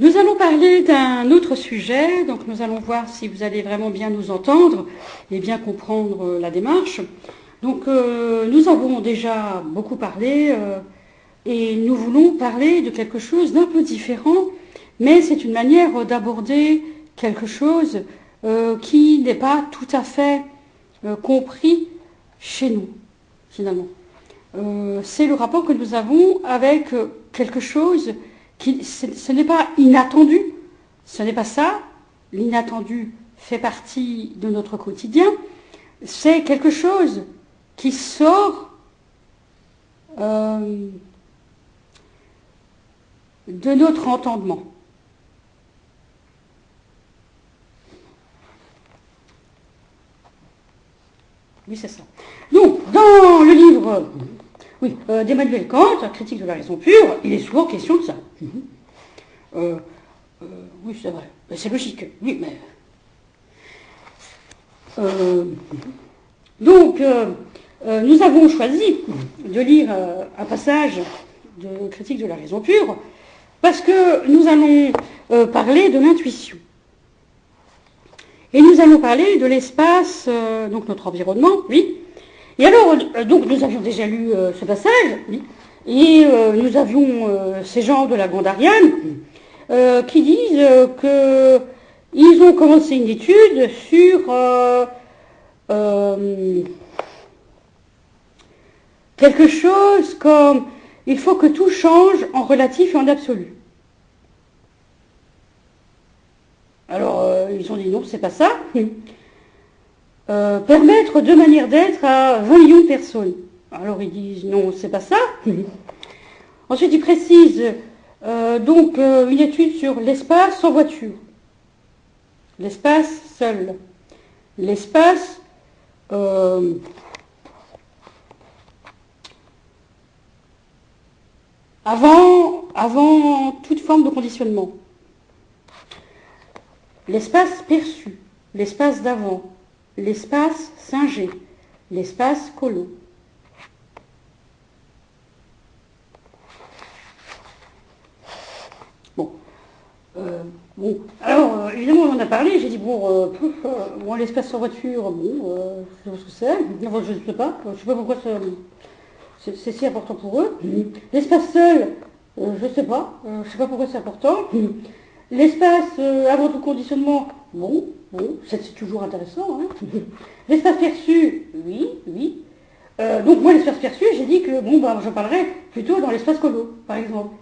Nous allons parler d'un autre sujet, donc nous allons voir si vous allez vraiment bien nous entendre et bien comprendre la démarche. Donc nous avons déjà beaucoup parlé et nous voulons parler de quelque chose d'un peu différent, mais c'est une manière d'aborder quelque chose qui n'est pas tout à fait compris chez nous, finalement. C'est le rapport que nous avons avec quelque chose ce n'est pas inattendu, ce n'est pas ça. L'inattendu fait partie de notre quotidien. C'est quelque chose qui sort de notre entendement. Oui, c'est ça. Donc, dans le livre d'Emmanuel Kant, Critique de la raison pure, il est souvent question de ça. Oui, c'est vrai. C'est logique. Oui, mais... Donc, nous avons choisi de lire un passage de Critique de la raison pure parce que nous allons parler de l'intuition. Et nous allons parler de l'espace, donc notre environnement, oui. Et alors, donc nous avions déjà lu ce passage, oui, et nous avions ces gens de la Grande Ariane qui disent qu'ils ont commencé une étude sur quelque chose comme il faut que tout change en relatif et en absolu. Alors, ils ont dit non, c'est pas ça. Permettre deux manières d'être à 20 millions de personnes. Alors, ils disent non, c'est pas ça. Ensuite, ils précisent donc une étude sur l'espace sans voiture. L'espace seul. L'espace avant toute forme de conditionnement. L'espace perçu, l'espace d'avant, l'espace singé, l'espace colo. Bon. Alors, évidemment, on en a parlé, j'ai dit, bon, l'espace sans voiture, bon, je sais pas ce que c'est, enfin, je ne sais pas pourquoi c'est si important pour eux. L'espace seul, je ne sais pas pourquoi c'est important. L'espace avant tout conditionnement, bon, c'est toujours intéressant. Hein. L'espace perçu, oui. Donc moi, l'espace perçu, j'ai dit que, je parlerai plutôt dans l'espace colo, par exemple.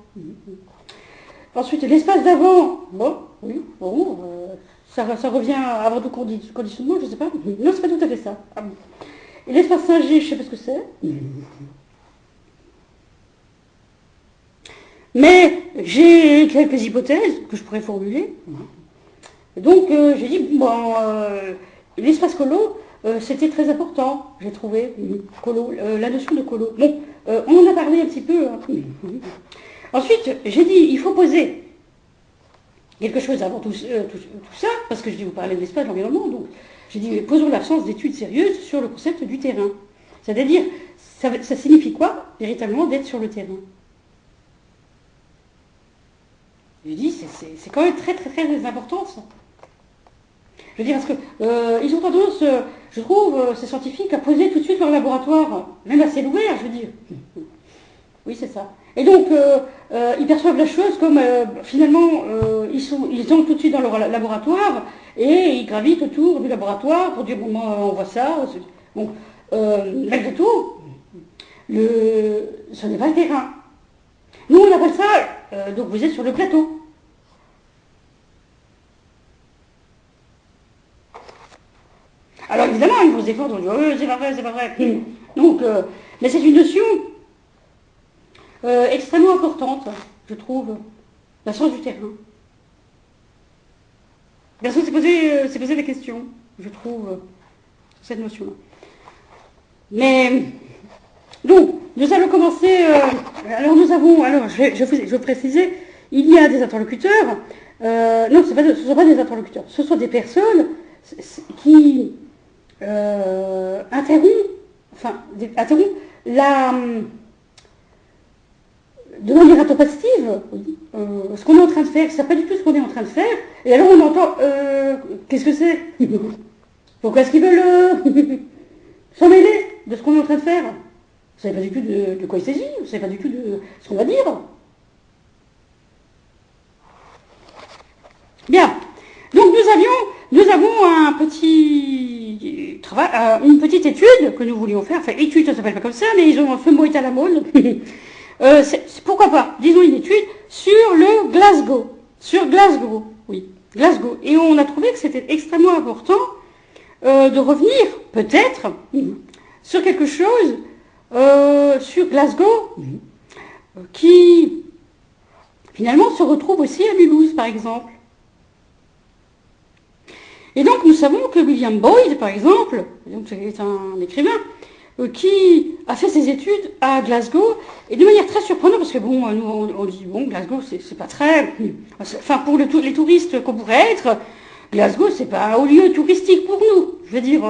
Ensuite, l'espace d'avant, ça revient avant tout conditionnement, je ne sais pas. Non, c'est pas tout à fait ça. Ah bon. Et l'espace 5G, je ne sais pas ce que c'est. Mais j'ai quelques hypothèses que je pourrais formuler. Donc j'ai dit, l'espace colo, c'était très important, j'ai trouvé, colo, la notion de colo. Bon, on en a parlé un petit peu. Hein. Ensuite, j'ai dit, il faut poser quelque chose avant tout ça, parce que je dis, vous parlez de l'espace, de l'environnement, donc j'ai dit, posons l'absence d'études sérieuses sur le concept du terrain. C'est-à-dire, ça signifie quoi, véritablement, d'être sur le terrain? Je dis, c'est quand même très, très, très important, ça. Je veux dire, parce que ils ont tendance, je trouve, ces scientifiques, à poser tout de suite leur laboratoire, même à ciel ouvert, je veux dire. Oui, c'est ça. Et donc, ils perçoivent la chose comme, finalement, ils entrent tout de suite dans leur laboratoire, et ils gravitent autour du laboratoire pour dire, bon, moi, on voit ça. Bon, malgré tout, ce n'est pas le terrain. Nous, on appelle ça, donc vous êtes sur le plateau. Alors évidemment, ils vont se défendre, on dit, c'est pas vrai. Donc, mais c'est une notion extrêmement importante, je trouve, la science du terrain. Personne s'est posé la question, je trouve, cette notion-là. Mais, donc, nous allons commencer, je vais préciser, il y a des interlocuteurs, non, ce ne sont pas des interlocuteurs, ce sont des personnes qui interrompent de manière intempestive, oui, ce qu'on est en train de faire, c'est pas du tout ce qu'on est en train de faire, et alors on entend, qu'est-ce que c'est? Pourquoi est-ce qu'ils veulent s'en mêler de ce qu'on est en train de faire? Vous savez pas du tout de quoi il s'agit, vous savez pas du tout de ce qu'on va dire. Bien, donc nous avons un petit travail, une petite étude que nous voulions faire, enfin étude ça s'appelle pas comme ça, mais ce mot est à la mode. Pourquoi pas, disons une étude sur le Glasgow, oui, Glasgow. Et on a trouvé que c'était extrêmement important de revenir, peut-être, sur quelque chose sur Glasgow, qui finalement se retrouve aussi à Mulhouse, par exemple. Et donc nous savons que William Boyd, par exemple, c'est un écrivain, qui a fait ses études à Glasgow, et de manière très surprenante, parce que bon, nous on dit, bon, Glasgow, c'est pas très... Enfin, pour les touristes qu'on pourrait être, Glasgow, c'est pas un haut lieu touristique pour nous. Je veux dire,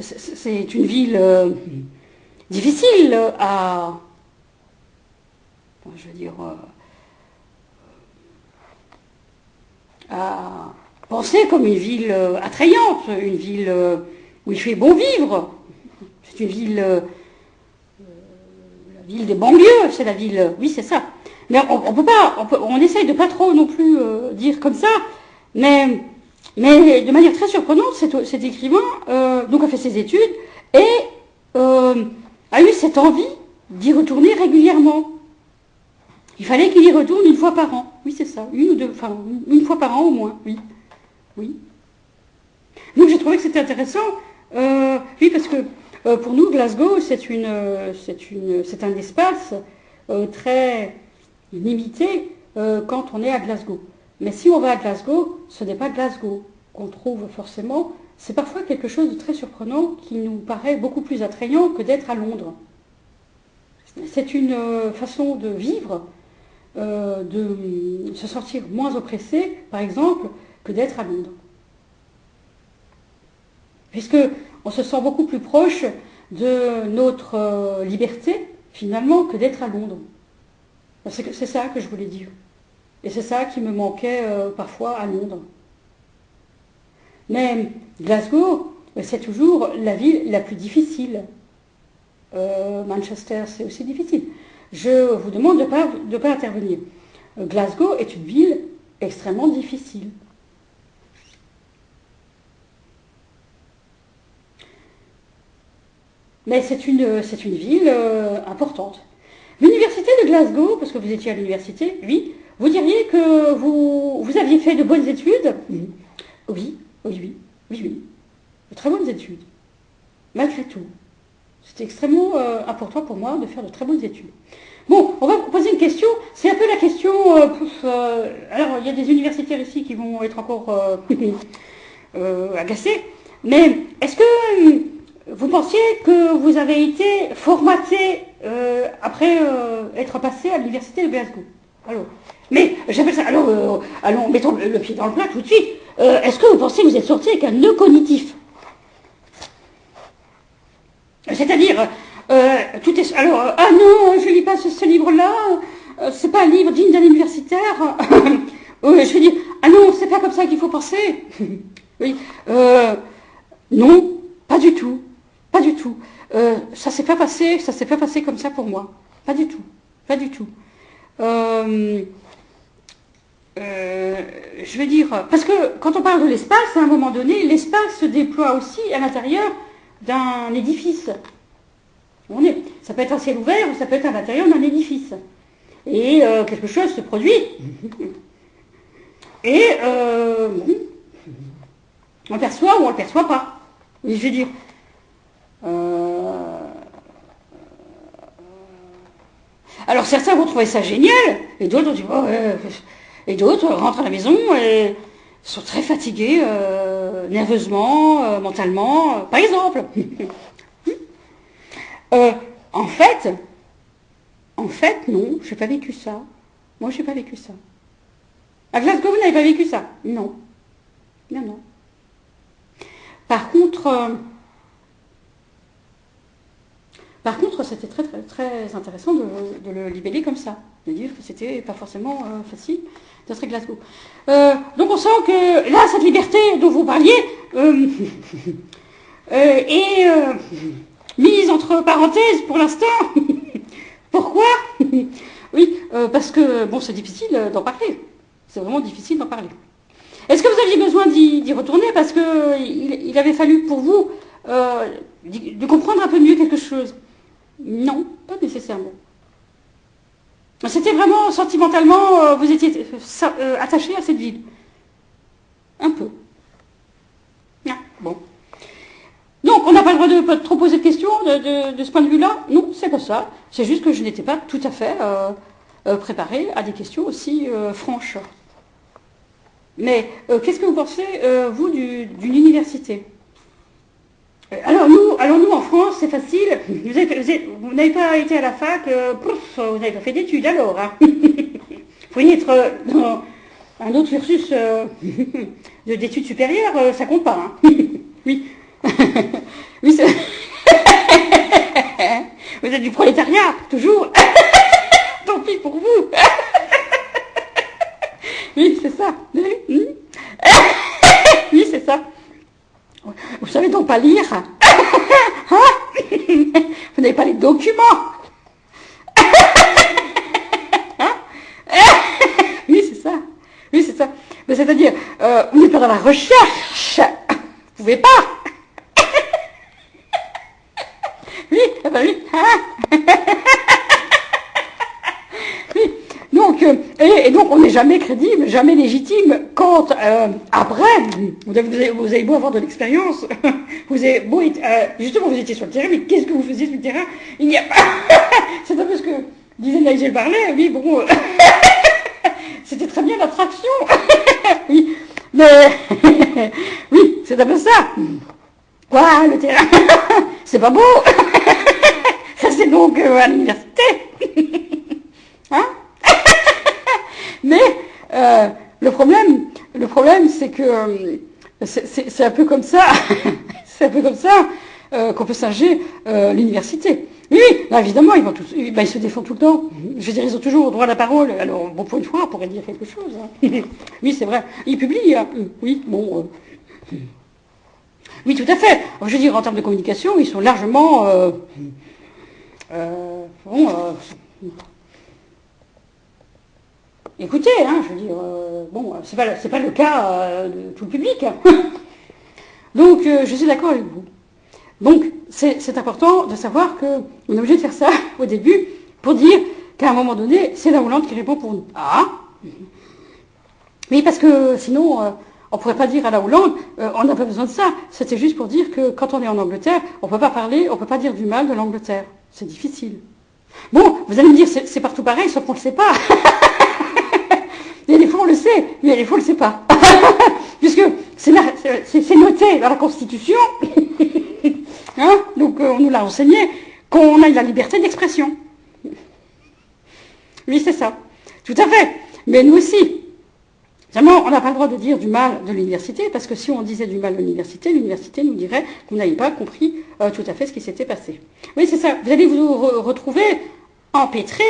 c'est une ville difficile à... Je veux dire... à penser comme une ville attrayante, une ville où il fait bon vivre. C'est une ville, la ville des banlieues, c'est la ville, oui c'est ça. Mais on peut pas, on essaye de pas trop non plus dire comme ça, mais de manière très surprenante, cet écrivain donc a fait ses études et a eu cette envie d'y retourner régulièrement. Il fallait qu'il y retourne une fois par an. Oui, c'est ça. Une ou deux, enfin, une fois par an au moins, oui. Oui. Donc j'ai trouvé que c'était intéressant. Oui, parce que pour nous, Glasgow, c'est un espace très limité quand on est à Glasgow. Mais si on va à Glasgow, ce n'est pas Glasgow qu'on trouve forcément. C'est parfois quelque chose de très surprenant qui nous paraît beaucoup plus attrayant que d'être à Londres. C'est une façon de vivre, de se sentir moins oppressé, par exemple, que d'être à Londres. Puisqu'on se sent beaucoup plus proche de notre liberté, finalement, que d'être à Londres. C'est ça que je voulais dire. Et c'est ça qui me manquait parfois à Londres. Mais Glasgow, c'est toujours la ville la plus difficile. Manchester, c'est aussi difficile. Je vous demande de pas intervenir. Glasgow est une ville extrêmement difficile. Mais c'est une ville importante. L'université de Glasgow, parce que vous étiez à l'université, oui, vous diriez que vous aviez fait de bonnes études? Oui, oui. De très bonnes études. Malgré tout. C'était extrêmement important pour moi de faire de très bonnes études. Bon, on va vous poser une question. C'est un peu la question... alors, il y a des universitaires ici qui vont être encore agacés. Mais est-ce que vous pensiez que vous avez été formaté après être passé à l'université de Glasgow? Alors, mais j'appelle ça... Alors, allons, mettons le pied dans le plat tout de suite. Est-ce que vous pensez que vous êtes sorti avec un nœud cognitif? C'est-à-dire, tout est... Alors, ah non, je lis pas ce livre-là, c'est pas un livre digne d'un universitaire. Je veux dire, ah non, c'est pas comme ça qu'il faut penser. Oui, non, pas du tout, pas du tout. Ça s'est pas passé comme ça pour moi. Pas du tout, pas du tout. Je veux dire, parce que quand on parle de l'espace, à un moment donné, l'espace se déploie aussi à l'intérieur d'un édifice. Ça peut être un ciel ouvert ou ça peut être à l'intérieur d'un édifice. Et quelque chose se produit. Et on le perçoit ou on ne le perçoit pas. Je veux dire. Alors certains vont trouver ça génial, et d'autres vont dire, oh, et d'autres rentrent à la maison et sont très fatigués, nerveusement, mentalement, par exemple. En fait, non, je n'ai pas vécu ça. Moi, je n'ai pas vécu ça. À Glasgow, vous n'avez pas vécu ça? Non. Non. Par contre, Par contre, c'était très, très, très intéressant de le libeller comme ça, de dire que c'était pas forcément facile d'être à Glasgow. Donc on sent que là, cette liberté dont vous parliez est mise entre parenthèses pour l'instant. Pourquoi? Oui, parce que bon, c'est difficile d'en parler. C'est vraiment difficile d'en parler. Est-ce que vous aviez besoin d'y retourner parce que il avait fallu pour vous de comprendre un peu mieux quelque chose? Non, pas nécessairement. C'était vraiment sentimentalement, vous étiez attaché à cette ville. Un peu. Ah, bon. Donc, on n'a pas le droit de trop poser de questions de ce point de vue-là? Non, c'est pas ça. C'est juste que je n'étais pas tout à fait préparée à des questions aussi franches. Mais qu'est-ce que vous pensez, vous, d'une université? Alors nous, en France, c'est facile. Vous n'avez pas été à la fac, vous n'avez pas fait d'études alors. Hein. Faut y être dans un autre cursus d'études supérieures, ça compte pas. Hein. Oui. Oui, vous êtes du prolétariat, toujours. Tant pis pour vous. Oui, c'est ça. Oui, c'est ça. Vous savez donc pas lire. Hein? Vous n'avez pas les documents. Hein? Oui, c'est ça. Oui, c'est ça. Mais c'est-à-dire, vous n'êtes pas dans la recherche. Vous pouvez pas. Oui, ah ben oui. Hein? Oui. Donc, et donc on n'est jamais crédible, jamais légitime quand après, vous avez beau avoir de l'expérience, vous avez beau être, justement vous étiez sur le terrain, mais qu'est-ce que vous faisiez sur le terrain? Il n'y a pas. C'est un peu ce que disait Nigel Barley, oui, bon, c'était très bien l'attraction. Oui, mais oui, c'est un peu ça. Quoi, le terrain? C'est pas beau. Ça c'est donc à l'université. Hein? Mais le problème, c'est que c'est un peu comme ça, c'est un peu comme ça qu'on peut singer l'université. Oui, là, évidemment, ils se défendent tout le temps. Je veux dire, ils ont toujours droit à la parole. Alors, bon, pour une fois, on pourrait dire quelque chose. Hein. Oui, c'est vrai. Ils publient. Hein. Oui, bon. Oui, tout à fait. Je veux dire, en termes de communication, ils sont largement. Écoutez, hein, je veux dire, bon, c'est pas le cas de tout le public. Donc, je suis d'accord avec vous. Donc, c'est important de savoir qu'on est obligé de faire ça au début pour dire qu'à un moment donné, c'est la Hollande qui répond pour nous. Ah. Oui, parce que sinon, on ne pourrait pas dire à la Hollande, on n'a pas besoin de ça. C'était juste pour dire que quand on est en Angleterre, on ne peut pas dire du mal de l'Angleterre. C'est difficile. Bon, vous allez me dire, c'est partout pareil, sauf qu'on ne le sait pas. Et des fois on le sait, mais des fois on ne le sait pas. Puisque c'est noté dans la Constitution, hein, donc on nous l'a enseigné, qu'on a la liberté d'expression. Oui, c'est ça. Tout à fait. Mais nous aussi. Seulement, on n'a pas le droit de dire du mal de l'université, parce que si on disait du mal de l'université nous dirait qu'on n'avait pas compris tout à fait ce qui s'était passé. Oui, c'est ça. Vous allez vous retrouver empêtré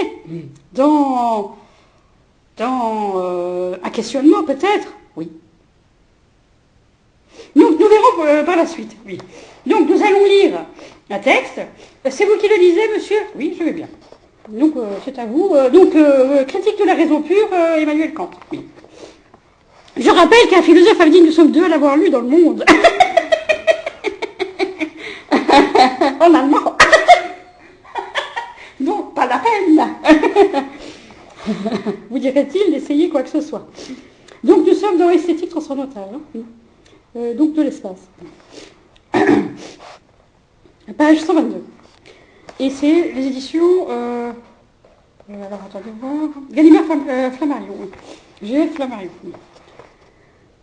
dans un questionnement, peut-être. Oui. Nous verrons par la suite. Oui. Donc, nous allons lire un texte. C'est vous qui le lisez, monsieur? Oui, je vais bien. Donc, c'est à vous. Critique de la raison pure, Emmanuel Kant. Oui. Je rappelle qu'un philosophe a dit nous sommes deux à l'avoir lu dans le monde. En allemand. Donc, pas la peine. Vous dirait-il d'essayer quoi que ce soit. Donc, nous sommes dans l'esthétique transcendantale. Hein. Donc, de l'espace. Page 122. Et c'est les éditions... alors, attendez voir... Gallimard Flammarion. G. Flammarion.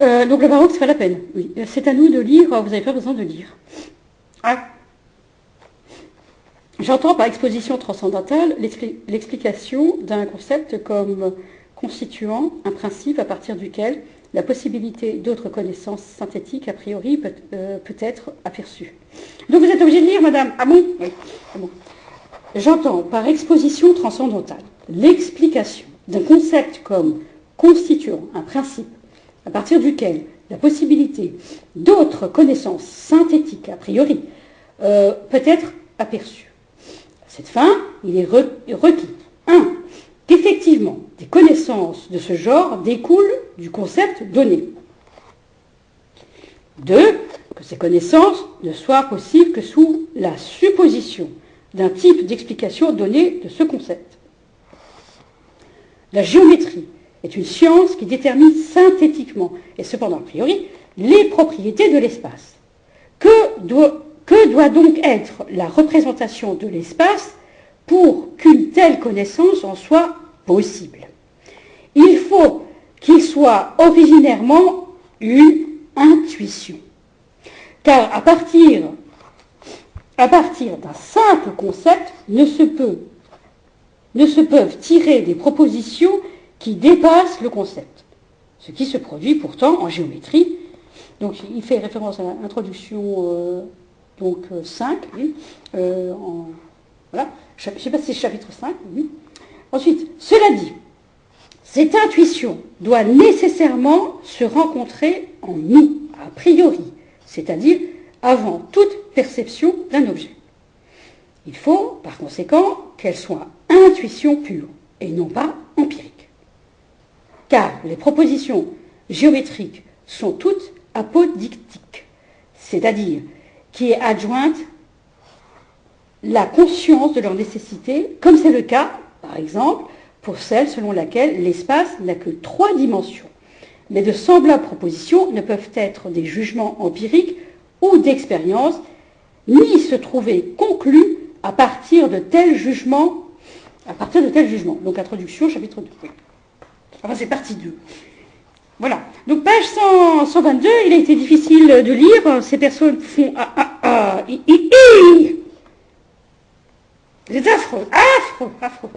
Donc le baroque, c'est pas la peine. Oui. C'est à nous de lire, vous n'avez pas besoin de lire. Ah. J'entends par exposition transcendantale l'explication d'un concept comme constituant un principe à partir duquel la possibilité d'autres connaissances synthétiques a priori peut être aperçue. Donc vous êtes obligé de lire, madame. Ah bon? Oui. Ah bon. J'entends par exposition transcendantale l'explication d'un concept comme constituant un principe à partir duquel la possibilité d'autres connaissances synthétiques a priori peut être aperçue. À cette fin, il est requis 1. Qu'effectivement des connaissances de ce genre découlent du concept donné. 2. Que ces connaissances ne soient possibles que sous la supposition d'un type d'explication donné de ce concept. La géométrie est une science qui détermine synthétiquement, et cependant a priori, les propriétés de l'espace. Que doit donc être la représentation de l'espace pour qu'une telle connaissance en soit possible? Il faut qu'il soit originairement une intuition. Car à partir d'un simple concept ne se peuvent tirer des propositions qui dépassent le concept. Ce qui se produit pourtant en géométrie. Donc il fait référence à l'introduction 5. Oui, voilà. Je ne sais pas si c'est chapitre 5. Oui. Ensuite, cela dit, cette intuition doit nécessairement se rencontrer en nous, a priori, c'est-à-dire avant toute perception d'un objet. Il faut, par conséquent, qu'elle soit intuition pure et non pas empirique. Car les propositions géométriques sont toutes apodictiques, c'est-à-dire qui est adjointe la conscience de leur nécessité, comme c'est le cas, par exemple, pour celle selon laquelle l'espace n'a que 3 dimensions. Mais de semblables propositions ne peuvent être des jugements empiriques ou d'expérience, ni se trouver conclus à partir de tels jugements. Donc introduction, chapitre 2. Oui. Enfin, c'est partie 2. Voilà. Donc page 122, il a été difficile de lire. Ces personnes font C'est affreux, affreux.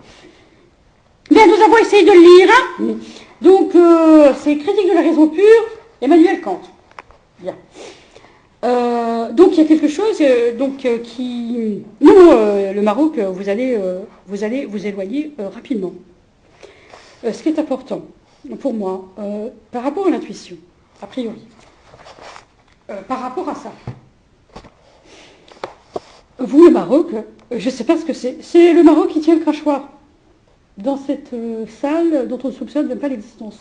Bien, nous avons essayé de le lire. Hein. Donc, c'est Critique de la raison pure, Emmanuel Kant. Bien. Donc, il y a quelque chose qui... Nous, le Maroc, vous allez vous éloigner rapidement. Ce qui est important pour moi, par rapport à l'intuition, a priori, par rapport à ça, vous, le Maroc, je ne sais pas ce que c'est le Maroc qui tient le crachoir dans cette salle dont on ne soupçonne même pas l'existence.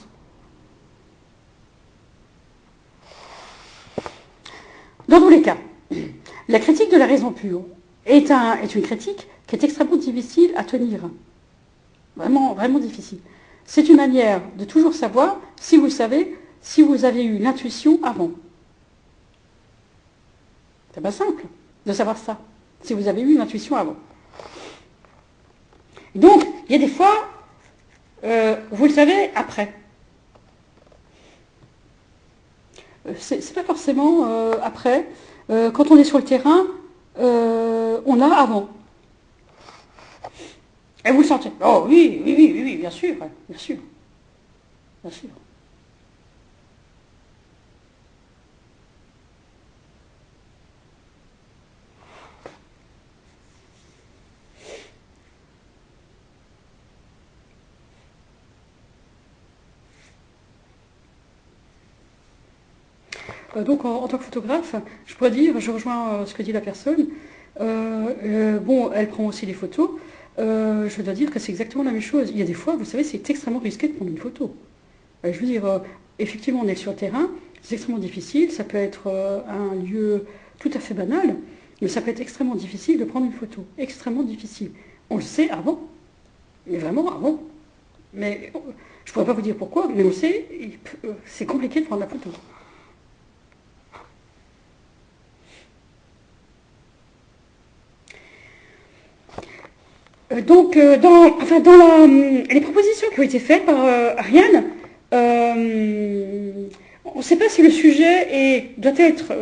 Dans tous les cas, la critique de la raison pure est une critique qui est extrêmement difficile à tenir. Vraiment, vraiment difficile. C'est une manière de toujours savoir si vous savez, si vous avez eu l'intuition avant. C'est pas simple de savoir ça, si vous avez eu une intuition avant. Donc, il y a des fois, vous le savez après. C'est pas forcément après. Quand on est sur le terrain, on l'a avant. Et vous le sentez. Oh oui, bien sûr, bien sûr. Bien sûr. Donc en tant que photographe, je pourrais dire, je rejoins ce que dit la personne, bon, elle prend aussi des photos, je dois dire que c'est exactement la même chose. Il y a des fois, vous savez, c'est extrêmement risqué de prendre une photo. Je veux dire, effectivement, on est sur le terrain, c'est extrêmement difficile, ça peut être un lieu tout à fait banal, mais ça peut être extrêmement difficile de prendre une photo, extrêmement difficile. On le sait avant, mais vraiment avant. Mais je ne pourrais pas vous dire pourquoi, mais on le sait, c'est compliqué de prendre la photo. Donc, dans les propositions qui ont été faites par Ariane, on ne sait pas si le sujet doit être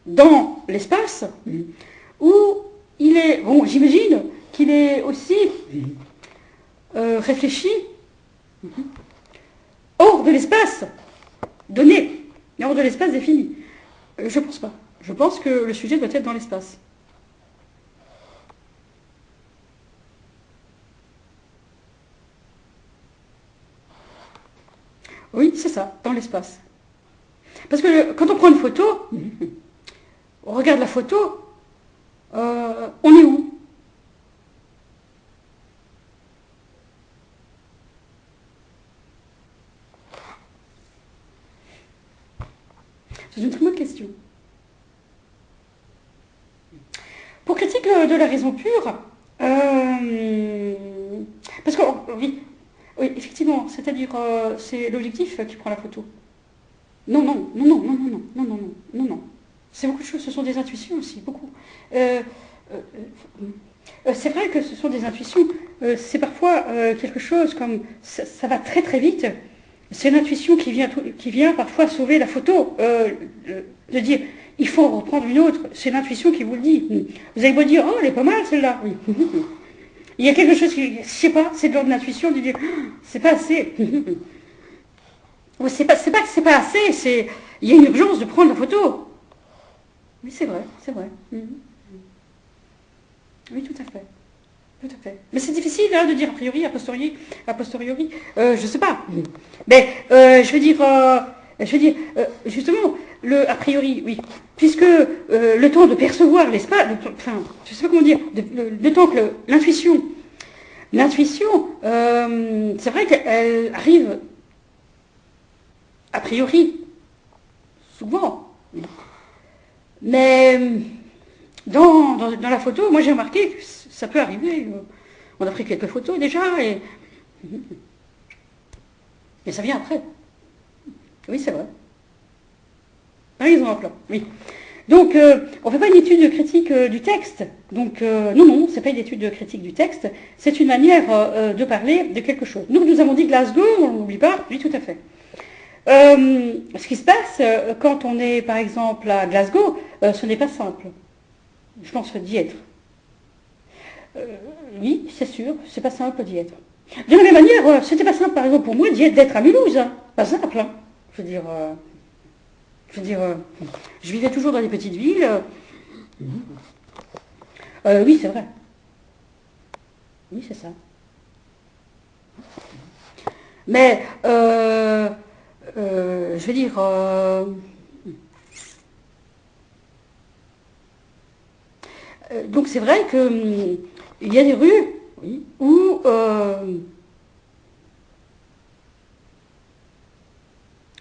dans l'espace ou il est, bon, j'imagine qu'il est aussi réfléchi hors de l'espace donné, hors de l'espace défini. Je ne pense pas. Je pense que le sujet doit être dans l'espace. Oui, c'est ça, dans l'espace. Parce que quand on prend une photo, on regarde la photo, on est où? C'est une très bonne question. Pour critique de la raison pure, parce que, oui, oui, effectivement, c'est-à-dire, c'est l'objectif qui prend la photo. Non, non, non, non, non, non, non, non, non, non, non, non. C'est beaucoup de choses, ce sont des intuitions aussi, beaucoup. Euh, euh, c'est vrai que ce sont des intuitions. C'est parfois quelque chose comme ça va très très vite. C'est une intuition qui vient parfois sauver la photo. De dire, il faut en reprendre une autre. C'est l'intuition qui vous le dit. Vous allez vous dire, oh, elle est pas mal celle-là. Oui. Il y a quelque chose qui, je sais pas, c'est de l'ordre de l'intuition de dire, c'est pas assez. C'est pas que c'est pas assez, il y a une urgence de prendre la photo. Oui, c'est vrai, c'est vrai. Oui, tout à fait. Tout à fait. Mais c'est difficile hein, de dire a priori, a posteriori. Je sais pas. Mais je veux dire, justement, le a priori, oui. Puisque le temps de percevoir l'espace, enfin, je sais pas comment dire, le temps que l'intuition, c'est vrai qu'elle arrive a priori, souvent. Mais dans la photo, moi j'ai remarqué que ça peut arriver. On a pris quelques photos déjà et ça vient après. Oui, c'est vrai. Par exemple, oui. Donc, on ne fait pas une étude critique du texte. Donc, non, non, c'est pas une étude de critique du texte. C'est une manière de parler de quelque chose. Nous avons dit Glasgow, on ne l'oublie pas. Oui, tout à fait. Ce qui se passe quand on est, par exemple, à Glasgow, ce n'est pas simple. Je pense d'y être. Oui, c'est sûr, c'est pas simple d'y être. De la même manière, c'était pas simple, par exemple, pour moi d'être à Mulhouse. Hein. Pas simple. Hein. Je veux dire, je veux dire, je vivais toujours dans des petites villes. Oui, c'est vrai. Oui, c'est ça. Mais, je veux dire, donc c'est vrai que il y a des rues oui, où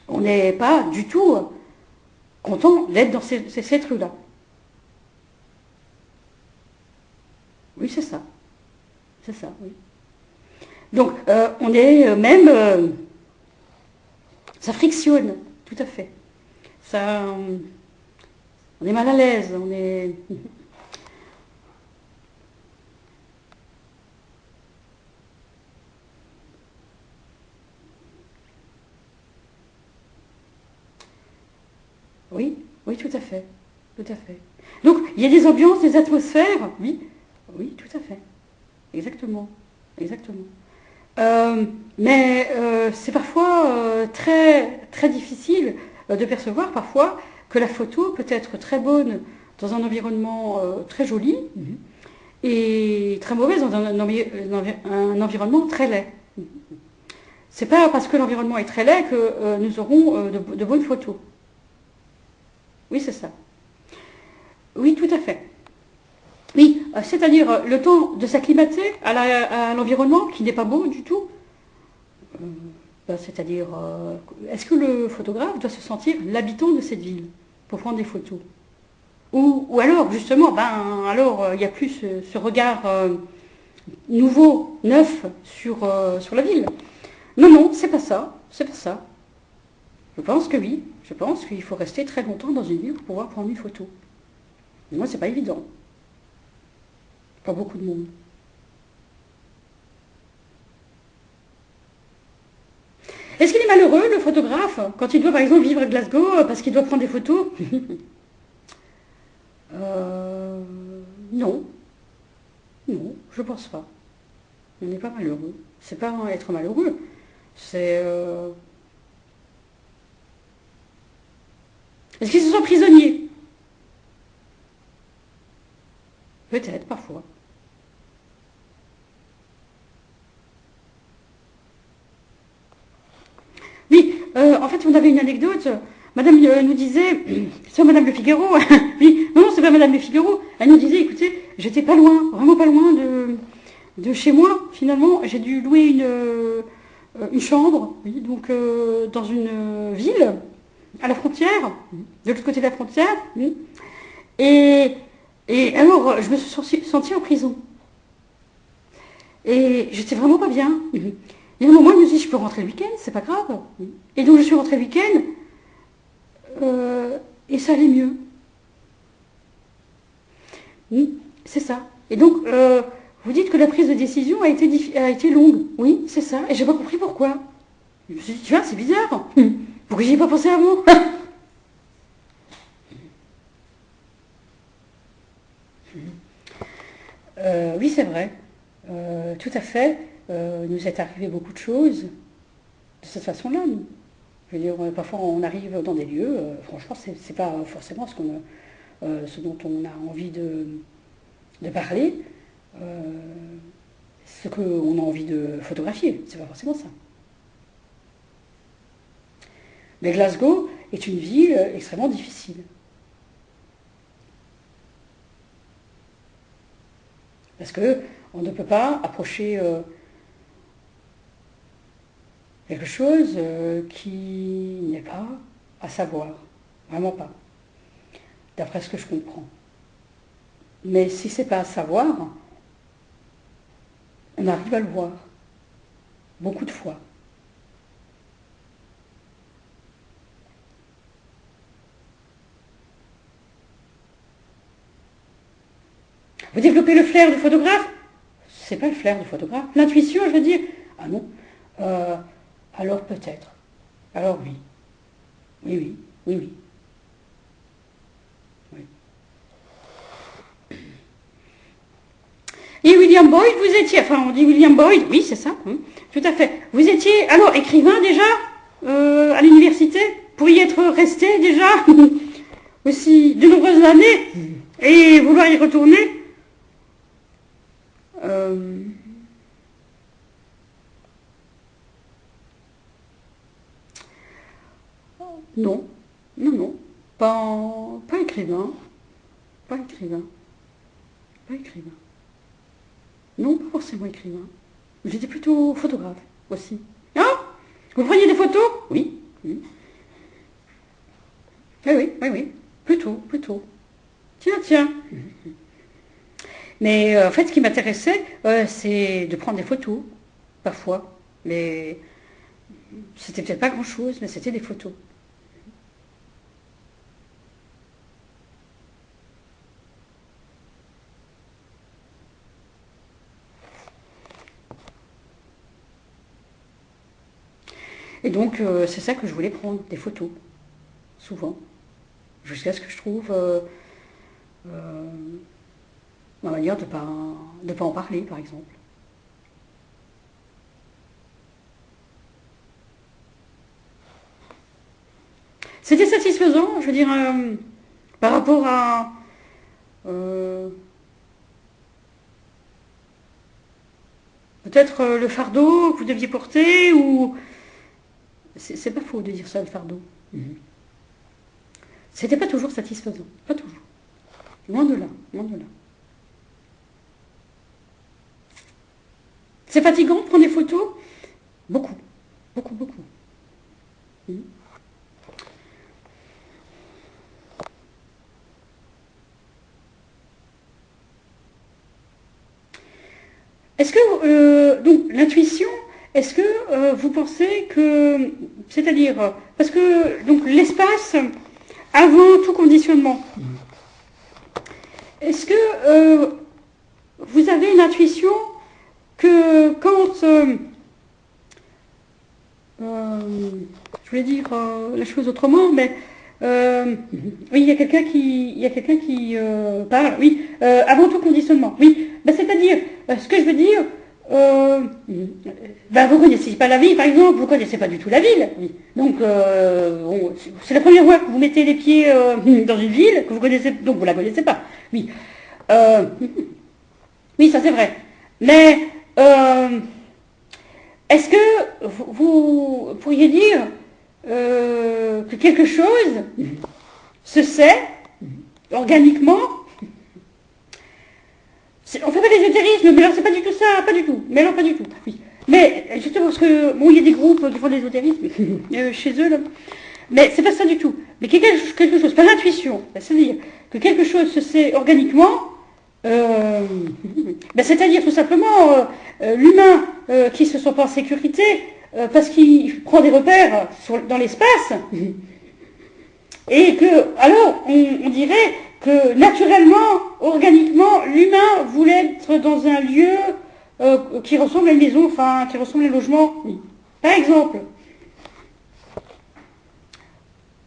on n'est pas du tout content d'être dans cette rue-là. Oui, c'est ça. C'est ça, oui. Donc, on est même... ça frictionne, tout à fait. Ça, on est mal à l'aise, on est... Oui, oui, tout à fait. Tout à fait. Donc, il y a des ambiances, des atmosphères, oui, oui, tout à fait. Exactement. Exactement. Mais c'est parfois très, très difficile de percevoir parfois que la photo peut être très bonne dans un environnement très joli et très mauvaise dans un environnement très laid. C'est pas parce que l'environnement est très laid que nous aurons de bonnes photos. Oui, c'est ça. Oui, tout à fait. Oui, c'est-à-dire le temps de s'acclimater à l'environnement qui n'est pas beau du tout. C'est-à-dire, est-ce que le photographe doit se sentir l'habitant de cette ville pour prendre des photos ou alors, justement, alors, il n'y a plus ce regard nouveau, neuf sur la ville. Non, non, c'est pas ça, c'est pas ça. Je pense que oui, je pense qu'il faut rester très longtemps dans une ville pour pouvoir prendre une photo. Et moi, c'est pas évident. Pas beaucoup de monde. Est-ce qu'il est malheureux, le photographe, quand il doit, par exemple, vivre à Glasgow parce qu'il doit prendre des photos euh, Non, non, je pense pas. On n'est pas malheureux. C'est pas être malheureux. C'est. Est-ce qu'ils se sont prisonniers? Peut-être, parfois. Oui, fait, on avait une anecdote. Madame nous disait, c'est Madame Le Figaro, oui, non, c'est pas Madame Le Figaro. Elle nous disait, écoutez, j'étais pas loin, vraiment pas loin de chez moi. Finalement, j'ai dû louer une chambre, oui, donc dans une ville, à la frontière, de l'autre côté de la frontière. Oui. Et alors, je me suis sentie en prison. Et j'étais vraiment pas bien. Et à un moment, il me dit, je peux rentrer le week-end, c'est pas grave. Et donc, je suis rentrée le week-end, et ça allait mieux. C'est ça. Et donc, vous dites que la prise de décision a été longue. Oui, c'est ça. Et j'ai pas compris pourquoi. Je me suis dit, tu vois, c'est bizarre. Pourquoi j'y ai pas pensé avant? Oui, c'est vrai. Tout à fait. Nous est arrivé beaucoup de choses de cette façon-là. Je veux dire, parfois on arrive dans des lieux, franchement, c'est pas forcément ce dont on a envie de parler, ce qu'on a envie de photographier. C'est pas forcément ça. Mais Glasgow est une ville extrêmement difficile. Parce qu'on ne peut pas approcher quelque chose qui n'est pas à savoir. Vraiment pas. D'après ce que je comprends. Mais si c'est pas à savoir, on arrive à le voir. Beaucoup de fois. Vous développez le flair du photographe? C'est pas le flair du photographe. L'intuition, je veux dire. Ah non. Alors peut-être. Alors oui. Oui, oui. Oui, oui. Oui. Et William Boyd, vous étiez... Enfin, on dit William Boyd. Oui, c'est ça. Tout à fait. Vous étiez, alors, écrivain déjà à l'université? Pour y être resté déjà aussi de nombreuses années et vouloir y retourner? Non, non, non, pas écrivain, pas écrivain, pas écrivain. Non, pas forcément écrivain. J'étais plutôt photographe aussi. Ah, vous preniez des photos? Oui, oui. Oui, oui, oui, oui. Plutôt. Tiens, tiens. Mais en fait, ce qui m'intéressait, c'est de prendre des photos, parfois. Mais c'était peut-être pas grand-chose, mais c'était des photos. Et donc, c'est ça que je voulais prendre, des photos, souvent. Jusqu'à ce que je trouve ma manière de ne pas en parler, par exemple. C'était satisfaisant, je veux dire, par rapport à... peut-être le fardeau que vous deviez porter, ou... C'est pas faux de dire ça, le fardeau. C'était pas toujours satisfaisant, pas toujours. Loin de là, loin de là. C'est fatigant de prendre des photos? Beaucoup, beaucoup. Est-ce que, donc, l'intuition, est-ce que vous pensez que, c'est-à-dire, parce que, donc, l'espace, avant tout conditionnement, est-ce que vous avez une intuition que quand, je voulais dire la chose autrement, mais oui, il y a quelqu'un qui parle, oui, avant tout conditionnement, oui, ben, c'est-à-dire, ce que je veux dire, ben, vous connaissez pas la ville, par exemple, vous connaissez pas du tout la ville, oui. Donc, bon, c'est la première fois que vous mettez les pieds dans une ville que vous connaissez, donc vous la connaissez pas, oui. Oui, ça c'est vrai. Mais est-ce que vous pourriez dire que quelque chose se sait organiquement. On fait pas l'ésotérisme, mais alors c'est pas du tout ça, pas du tout. Mais alors pas du tout, oui. Mais justement parce que bon, il y a des groupes qui font de l'ésotérisme chez eux là. Mais c'est pas ça du tout. Mais quelque chose, pas l'intuition, c'est-à-dire que quelque chose se sait organiquement, c'est-à-dire tout simplement l'humain qui se sent pas en sécurité parce qu'il prend des repères dans l'espace, et que alors on dirait que naturellement, organiquement, l'humain voulait être dans un lieu qui ressemble à une maison, enfin qui ressemble à un logement, par exemple.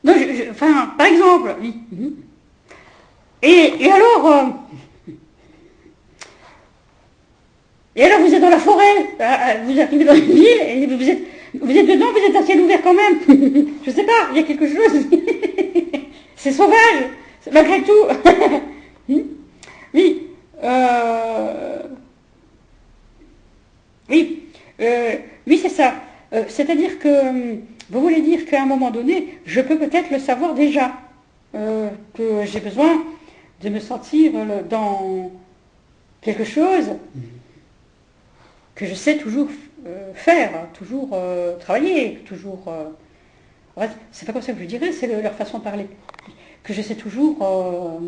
Non, par exemple, oui. Et alors, vous êtes dans la forêt, vous arrivez dans une ville, et vous êtes dedans, vous êtes à ciel ouvert quand même. Je sais pas, il y a quelque chose. C'est sauvage, malgré tout. Oui. Oui, c'est ça. C'est-à-dire que vous voulez dire qu'à un moment donné, je peux peut-être le savoir déjà, que j'ai besoin de me sentir dans quelque chose que je sais toujours faire, toujours travailler, toujours... en fait, c'est pas comme ça que je dirais, c'est leur façon de parler. Que je sais toujours...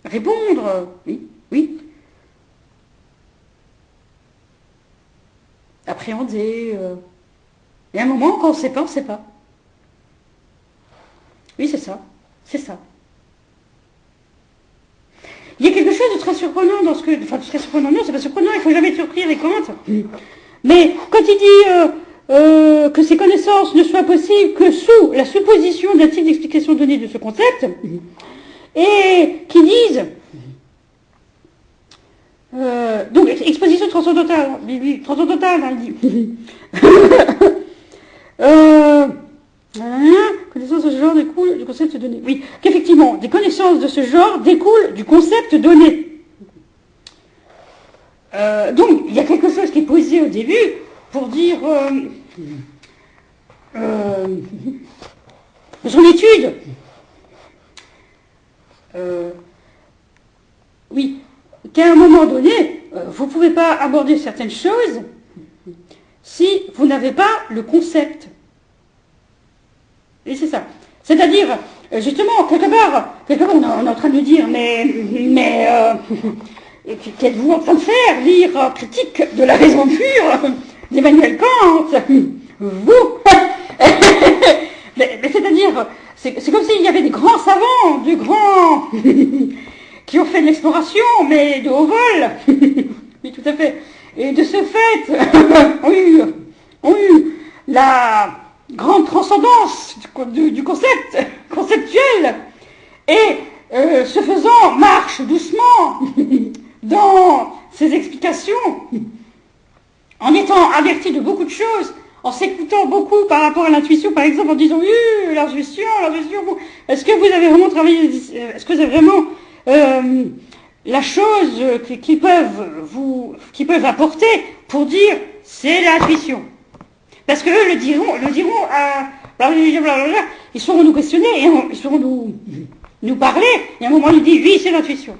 répondre, oui, oui. Appréhender. Et à un moment, quand on ne sait pas, on ne sait pas. Oui, c'est ça. C'est ça. Il y a quelque chose de très surprenant dans ce que... Enfin, très surprenant, non, c'est pas surprenant, il ne faut jamais surprendre les Kant. Mais quand il dit que ces connaissances ne soient possibles que sous la supposition d'un type d'explication donnée de ce concept, et qui disent... donc, exposition transcendantale, transcendantale, il dit. Connaissance de ce genre découle du concept donné. Oui, qu'effectivement, des connaissances de ce genre découlent du concept donné. Donc, il y a quelque chose qui est posé au début pour dire son étude. Oui, qu'à un moment donné, vous ne pouvez pas aborder certaines choses si vous n'avez pas le concept. Et c'est ça. C'est-à-dire, justement, quelque part on est en train de dire, mais qu'êtes-vous en train de faire? Lire Critique de la raison pure d'Emmanuel Kant? Vous mais c'est-à-dire, c'est comme s'il y avait des grands savants, des grands qui ont fait de l'exploration, mais de haut vol. Oui, tout à fait. Et de ce fait, ont eu la grande transcendance du conceptuel, et ce faisant, marche doucement dans ses explications, en étant averti de beaucoup de choses, en s'écoutant beaucoup par rapport à l'intuition, par exemple, en disant oui, l'intuition, est-ce que vous avez vraiment travaillé, est-ce que vous avez vraiment la chose qui peuvent apporter pour dire c'est l'intuition? Parce qu'eux le diront ils sauront nous questionner, et ils sauront nous parler, et à un moment ils disent oui, c'est l'intuition.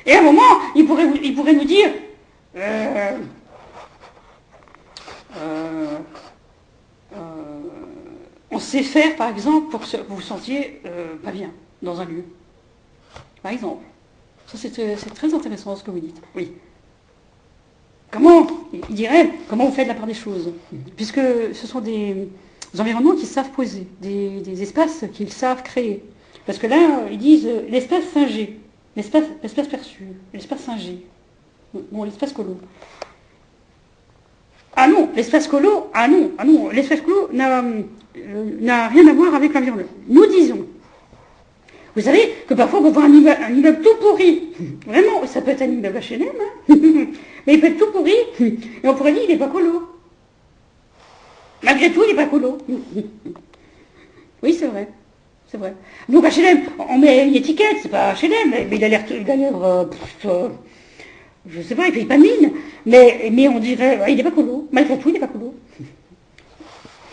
Et à un moment, ils pourraient nous dire on sait faire, par exemple, pour que vous vous sentiez pas bien dans un lieu. Par exemple. Ça, c'est très intéressant ce que vous dites. Oui. Comment, il dirait, comment vous faites la part des choses? Puisque ce sont des environnements qu'ils savent poser, des espaces qu'ils savent créer. Parce que là, ils disent l'espace singé, l'espace perçu, l'espace singé. Bon, l'espace colo. Ah non, l'espace colo, l'espace colo n'a rien à voir avec l'environnement. Nous disons, vous savez que parfois on peut voir un immeuble tout pourri. Vraiment, ça peut être un immeuble HLM, hein. Mais il peut être tout pourri, et on pourrait dire qu'il n'est pas colo. Malgré tout, il n'est pas colo. Oui, c'est vrai. c'est vrai. Donc H&M, on met une étiquette, c'est pas H&M, mais il a l'air, je sais pas, il paye pas de mine, mais on dirait, il n'est pas colo, malgré tout, il n'est pas colo.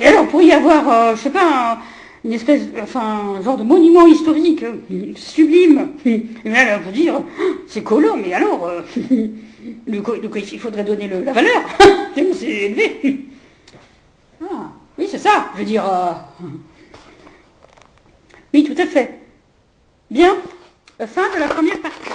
Et alors, pour y avoir, je sais pas, une espèce, enfin, un genre de monument historique, sublime, et bien, on peut dire, c'est colo, mais alors, il faudrait donner la valeur, c'est élevé. Ah, oui, c'est ça, je veux dire, oui, tout à fait. Bien, fin de la première partie.